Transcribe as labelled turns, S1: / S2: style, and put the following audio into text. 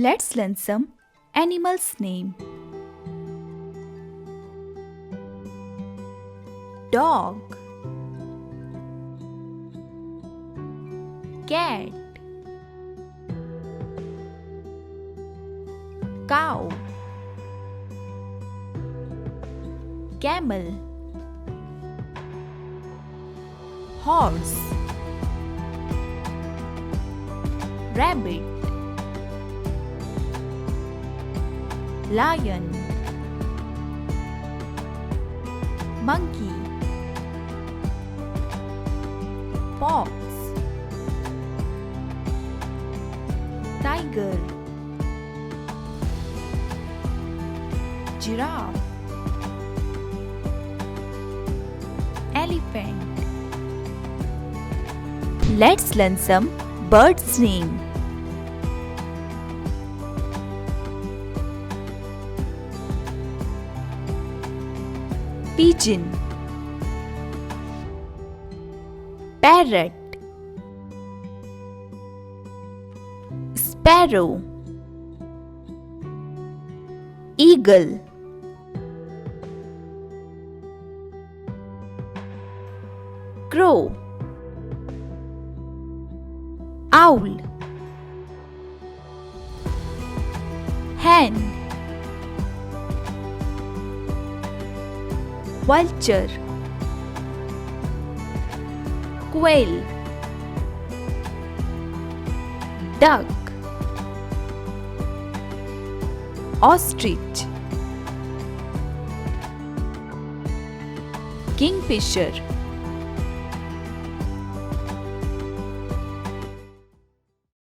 S1: Let's learn some animals' name. Dog, cat, cow, camel, horse, rabbit, lion, monkey, fox, tiger, giraffe, elephant. Let's learn some birds' name. Pigeon, parrot, sparrow, eagle, crow, owl, hen, vulture, quail, duck, ostrich, kingfisher,